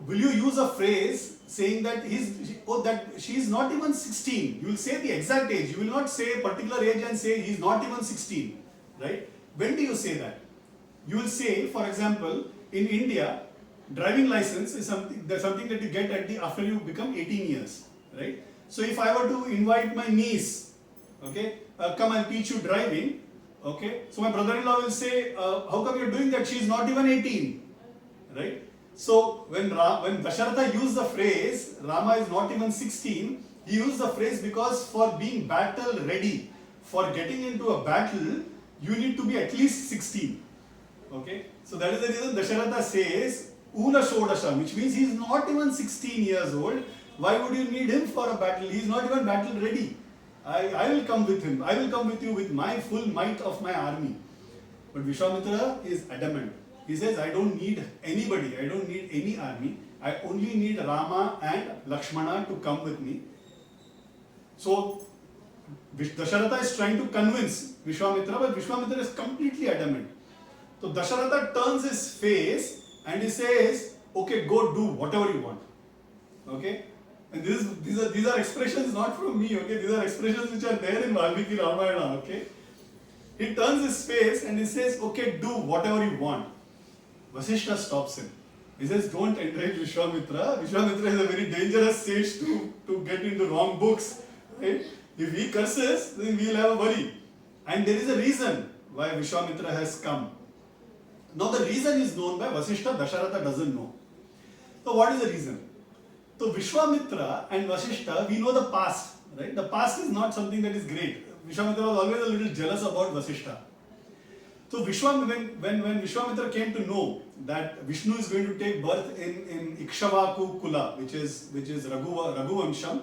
A: Will you use a phrase saying that she's not even 16? You will say the exact age. You will not say a particular age and say he's not even 16, right? When do you say that? You will say, for example, in India, driving license is something that you get after you become 18 years, right? So if I were to invite my niece, okay, come and teach you driving, okay, so my brother-in-law will say, how come you're doing that? She's not even 18, right? So when Dasharatha used the phrase, Rama is not even 16, he used the phrase because for being battle ready, for getting into a battle, you need to be at least 16. Okay? So that is the reason Dasharatha says, Una Shodasha, which means he is not even 16 years old. Why would you need him for a battle? He is not even battle ready. I will come with him. I will come with you with my full might of my army. But Vishwamitra is adamant. He says, I don't need anybody, I don't need any army, I only need Rama and Lakshmana to come with me. So, Dasharatha is trying to convince Vishwamitra, but Vishwamitra is completely adamant. So, Dasharatha turns his face and he says, okay, go do whatever you want. Okay? And these are expressions not from me, okay? These are expressions which are there in Valmiki Ramayana, okay? He turns his face and he says, okay, do whatever you want. Vasishtha stops him. He says, don't encourage Vishwamitra. Vishwamitra is a very dangerous sage to get into wrong books. Right? If he curses, then we will have a worry. And there is a reason why Vishwamitra has come. Now the reason is known by Vasishtha, Dasharatha doesn't know. So what is the reason? So Vishwamitra and Vasishtha, we know the past. Right? The past is not something that is great. Vishwamitra was always a little jealous about Vasishtha. So when Vishwamitra came to know that Vishnu is going to take birth in Ikshvaku Kula, which is Raghuvansham,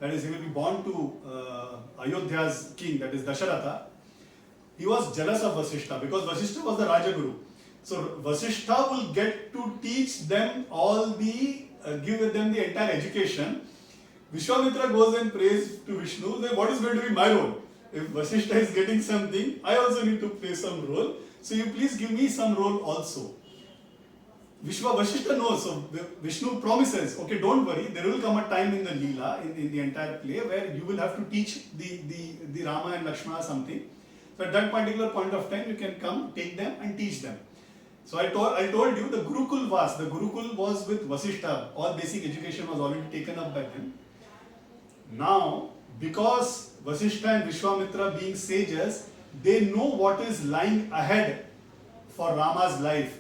A: that is, he will be born to Ayodhya's king, that is Dasharatha, he was jealous of Vasishtha because Vasishtha was the Rajaguru. So Vasishtha will get to teach them give them the entire education. Vishwamitra goes and prays to Vishnu, then what is going to be my role? If Vasishtha is getting something, I also need to play some role. So you please give me some role also. Vasishtha knows, so Vishnu promises, okay, don't worry, there will come a time in the Leela, in the entire play, where you will have to teach the Rama and Lakshmana something. So at that particular point of time, you can come, take them and teach them. So I told you the Gurukul was with Vasishtha. All basic education was already taken up by him. Now, because Vasishtha and Vishwamitra being sages, they know what is lying ahead for Rama's life.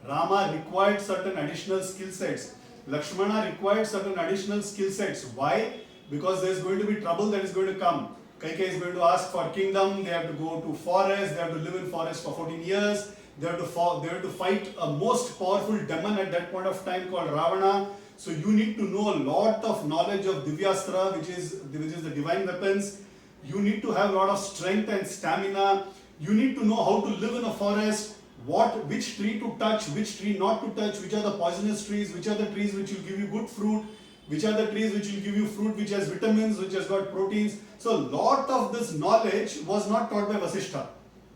A: Rama required certain additional skill sets. Lakshmana required certain additional skill sets. Why? Because there is going to be trouble that is going to come. Kaikeyi is going to ask for kingdom, they have to go to forest, they have to live in forest for 14 years, they have to fight a most powerful demon at that point of time called Ravana. So you need to know a lot of knowledge of Divyastra, which is the divine weapons. You need to have a lot of strength and stamina. You need to know how to live in a forest, which tree to touch, which tree not to touch, which are the poisonous trees, which are the trees which will give you good fruit, which are the trees which will give you fruit which has vitamins, which has got proteins. So a lot of this knowledge was not taught by Vasishtha.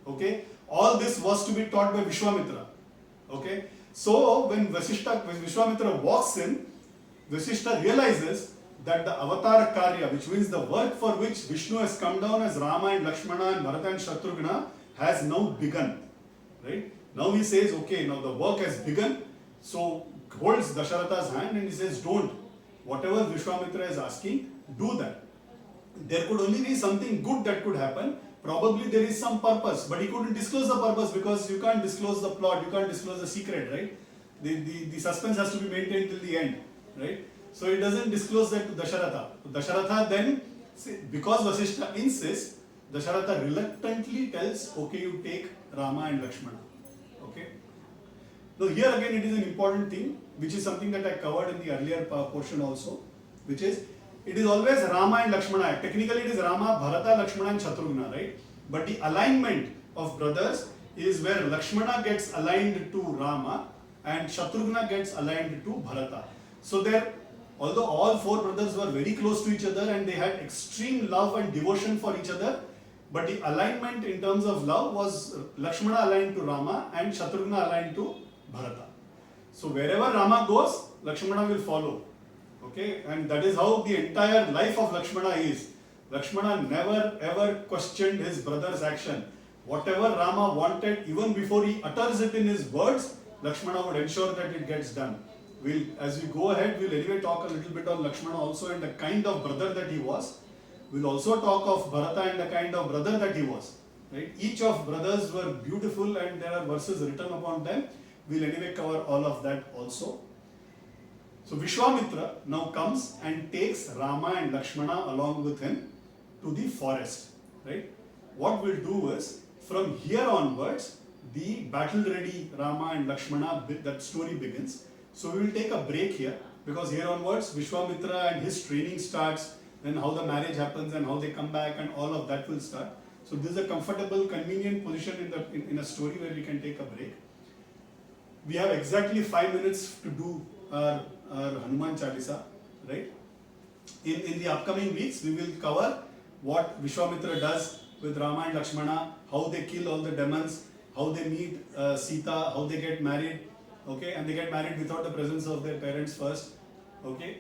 A: Okay? All this was to be taught by Vishwamitra. Okay? So when Vishwamitra walks in, Vasishtha realizes that the avatar karya, which means the work for which Vishnu has come down as Rama and Lakshmana and Bharata and Shatrughna, has now begun. Right? Now he says, okay, now the work has begun. So holds Dasharatha's hand and he says, don't. Whatever Vishwamitra is asking, do that. There could only be something good that could happen. Probably there is some purpose, but he couldn't disclose the purpose because you can't disclose the plot, you can't disclose the secret, right? The suspense has to be maintained till the end, right? So he doesn't disclose that to Dasharatha. Dasharatha then, because Vasishtha insists, Dasharatha reluctantly tells, okay, you take Rama and Lakshmana. Okay? Now here again it is an important thing, which is something that I covered in the earlier portion also, which is, it is always Rama and Lakshmana. Technically it is Rama, Bharata, Lakshmana and Shatrughna, right? But the alignment of brothers is where Lakshmana gets aligned to Rama and Shatrughna gets aligned to Bharata. So there, although all four brothers were very close to each other and they had extreme love and devotion for each other, but the alignment in terms of love was Lakshmana aligned to Rama and Shatrughna aligned to Bharata. So wherever Rama goes, Lakshmana will follow. Okay, and that is how the entire life of Lakshmana is. Lakshmana never ever questioned his brother's action. Whatever Rama wanted, even before he utters it in his words, Lakshmana would ensure that it gets done. As we go ahead, we'll anyway talk a little bit on Lakshmana also and the kind of brother that he was. We'll also talk of Bharata and the kind of brother that he was. Right? Each of brothers were beautiful and there are verses written upon them. We'll anyway cover all of that also. So Vishwamitra now comes and takes Rama and Lakshmana along with him to the forest. Right? What we'll do is, from here onwards, the battle-ready Rama and Lakshmana, that story begins. So we will take a break here, because here onwards Vishwamitra and his training starts, then how the marriage happens and how they come back and all of that will start. So this is a comfortable, convenient position in a story where we can take a break. We have exactly 5 minutes to do our Hanuman Chalisa, right? In the upcoming weeks, we will cover what Vishwamitra does with Rama and Lakshmana, how they kill all the demons, how they meet Sita, how they get married, okay? And they get married without the presence of their parents first, okay?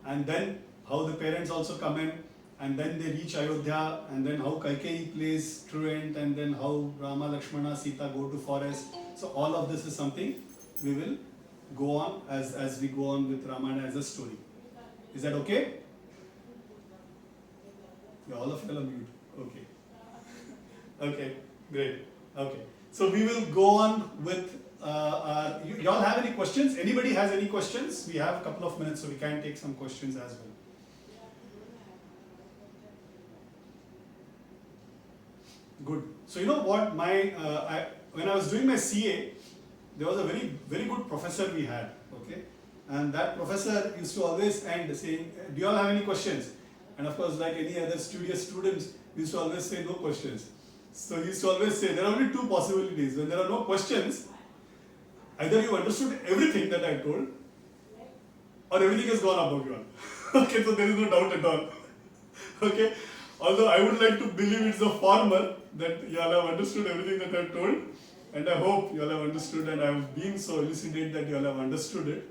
A: And then how the parents also come in, and then they reach Ayodhya, and then how Kaikeyi plays truant, and then how Rama, Lakshmana, Sita go to forest. So all of this is something we will go on as we go on with Ramayana as a story. Is that okay? Yeah, all of you are mute. Okay. Okay, great. Okay. So we will go on with you all have any questions? Anybody has any questions? We have a couple of minutes, so we can take some questions as well. Good. So you know what, when I was doing my CA, there was a very good professor we had, okay? And that professor used to always end saying, do you all have any questions? And of course, like any other studious students, we used to always say no questions. So he used to always say, there are only two possibilities. When there are no questions, either you understood everything that I told, or everything has gone above you all. Okay, so there is no doubt at all. Okay? Although I would like to believe it's a former that you all have understood everything that I have told, and I hope you all have understood, and I have been so elucidate that you all have understood it.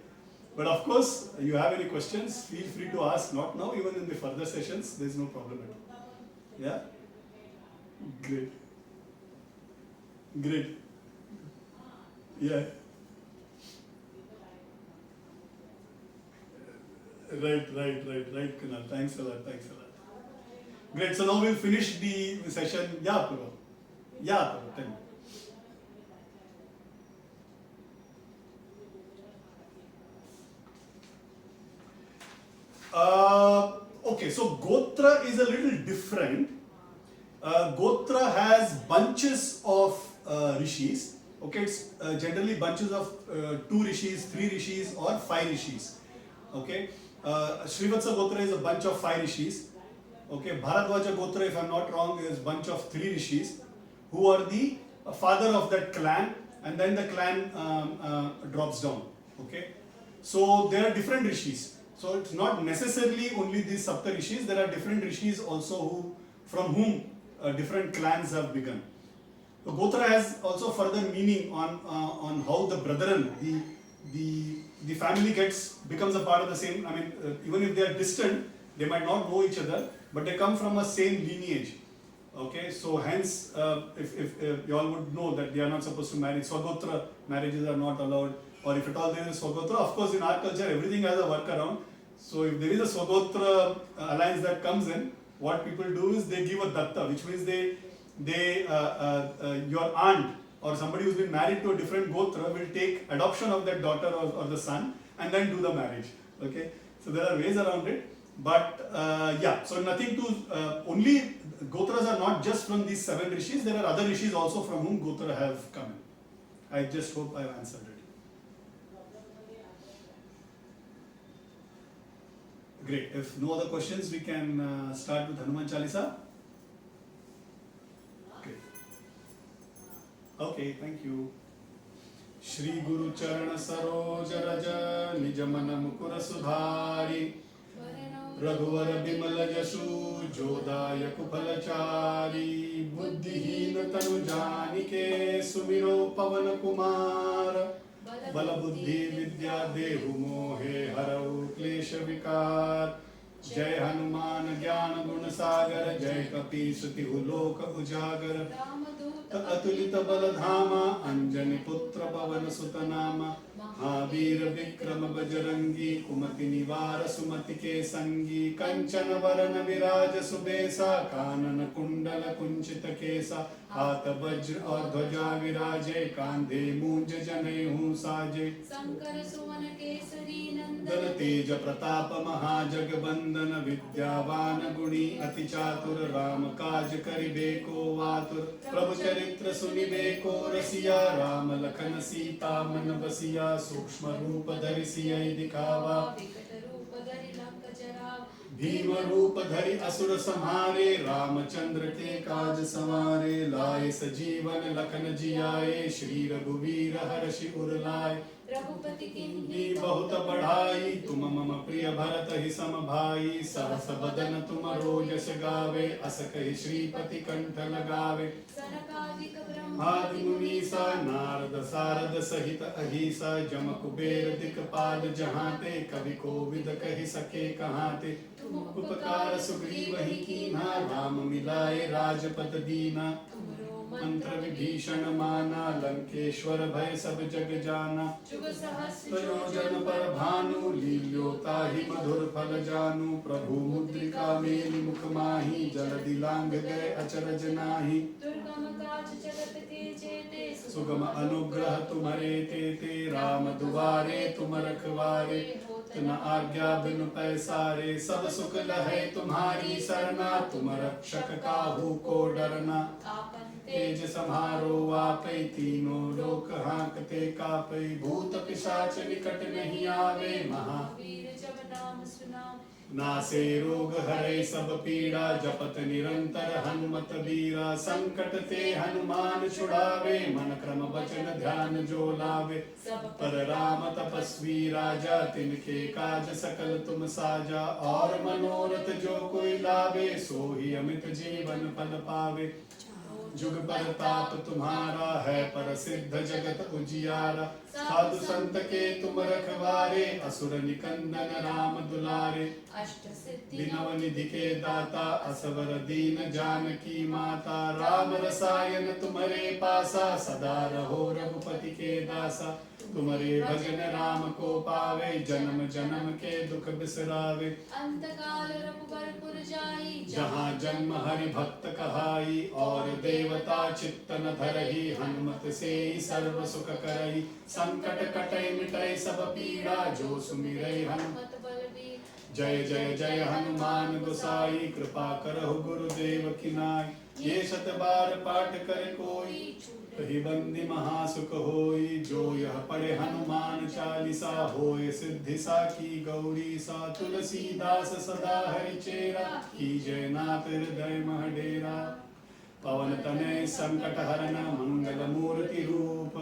A: But of course, you have any questions, feel free to ask, not now, even in the further sessions, there is no problem at all. Yeah? Great. Great. Yeah. Right, Kunal. Thanks a lot. Great, so now we'll finish the session. Yeah, Purva. Tell me. Okay, so Gotra is a little different. Gotra has bunches of rishis. Okay, it's generally bunches of 2 rishis, 3 rishis, or 5 rishis. Okay, Shrivatsa Gotra is a bunch of 5 rishis. Okay, Bharadwaja Gotra, if I'm not wrong, is a bunch of 3 rishis who are the father of that clan, and then the clan drops down. Okay, so there are different rishis. So it's not necessarily only these Sapta rishis. There are different rishis also from whom different clans have begun. So Gotra has also further meaning on how the brethren, the family becomes a part of the same. I mean, even if they are distant, they might not know each other, but they come from a same lineage. Okay, so hence, if you all would know that they are not supposed to marry, Swagotra marriages are not allowed, or if at all there is Swagotra, of course in our culture everything has a workaround. So if there is a Swagotra alliance that comes in, what people do is they give a datta, which means your aunt or somebody who's been married to a different gotra will take adoption of that daughter or the son and then do the marriage. Okay, so there are ways around it, but yeah, so nothing to only gotras are not just from these 7 rishis. There are other rishis also from whom gotra have come in. I just hope I've answered it. Great. If no other questions, we can start with Hanuman Chalisa. Okay, thank you. Shri Guru Charana Saroj Raja Nij Mana Mukura Sudhari Raghuvar Bimala Jasu Jodaya Kupalachari Buddhihina Tanu Janike Sumiro Pavan Kumar Bala Buddhi Vidya Dehu Mohe Harau Klesha Vikar Jai Hanuman Jnana Guna Sagar Jai Kapi Suti Hulok Ujagar अतुलित बलधामा अंजनी पुत्र पवन सुत नामा महावीर विक्रम बजरंगी कुमति निवार सुमति के संगी कंचन वरन विराज सुबेसा कानन कुंडल कुंचित केसा हाथ वज्र और ध्वजा विराजे कांधे मूंज जनेऊ साजे शंकर सुवन केसरी नंदन तेज प्रताप महाजगबंदन विद्यावान गुणी अति चातुर राम काज करिबे को वातुर प्रभु चरित्र सुनिबे को रसिया राम लखन सीता मन बसिया सूक्ष्म रूप धरि सियहि दिखावा भीम रूप धरि असुर संहारे रामचंद्र के काज संवारे लाए सजीवन लखन जियाए श्री रघुवीर हर्षि उर लाए रघुपति किन्ही बहुत बढ़ाई तुम मम प्रिय भरत ही सम भाई सहस बदन तुम रोजस गावे अस कहि श्रीपति कंठ लगावे सनकादिक ब्रह्मादि मुनीसा नारद सारद सहित अहिसा जम कुबेर दिक्पाल जहांते कवि कोविद कहि सके कहाते तुम उपकार सुग्रीव ही कीन्हा राम मिलाए राजपद दीना मंत्र विभीषण माना लंकेश्वर भय सब जग जाना प्रयोजन पर भानु लील्योता ही मधुर फल जानू प्रभु मुद्रिका मेलि मुख माही जलधि लांघ गए अचरज नाही दुर्गम काज जगत के जेते सुगम अनुग्रह तुम्हारे तेते राम दुआरे तुम रखवारे न आज्ञा बिनु पैसारे सब सुख लहे तुम्हारी सरना तुम रक्षक काहू को डरना तेज समारो आपै तीनों लोक हांकते कापै भूत पिशाच निकट नहीं आवे महावीर जब नाम सुनावे नासे रोग हरे सब पीड़ा जपत निरंतर हनुमत बीरा संकट ते हनुमान छुड़ावे मन क्रम वचन ध्यान जो लावे सब पर राम तपस्वी राजा तिनके काज सकल तुम साजा और मनोरथ जो कोई लावे सो ही अमित जीवन फल पावे जुग परताप तुम्हारा है प्रसिद्ध जगत उजियारा साधु संत के तुम रखवारे असुर निकंदन राम दुलारे अष्ट सिद्धि नव निधि के दाता असवर दीन जानकी माता राम रसायन तुम्हारे पासा सदा रहो रघुपति के दासा तुम्हारे भजन राम को पावे जन्म जन्म के दुख बिसरावे अंत काल रघुबर पुर जाई जहाँ जन्म हरि भक्त कहाई और देवता चित्तन धरहि हनुमत से सर्व सुख करहि संकट कटै मिटै सब पीड़ा जो सुमिरै हनुमत बलबीर जय जय जय हनुमान गोसाई कृपा करहु गुरुदेव की नाई ये शत बार पाठ कर कोई कहि बंदी महासुख होई जो यह पढ़े हनुमान चालीसा होए सिद्धि साखी गौरी सा तुलसीदास सदा हरि चेरा की जय नाथ हृदय मह डेरा पवन तनय संकट हरन मंगल मूर्ति रूप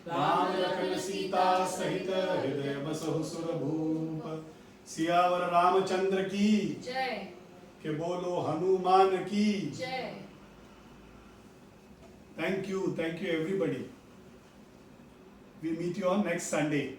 A: राम लखन सीता सहित हृदय बसहु सुर भूप सियावर रामचंद्र की जय के बोलो हनुमान की जय। Thank you everybody. We meet you on next Sunday.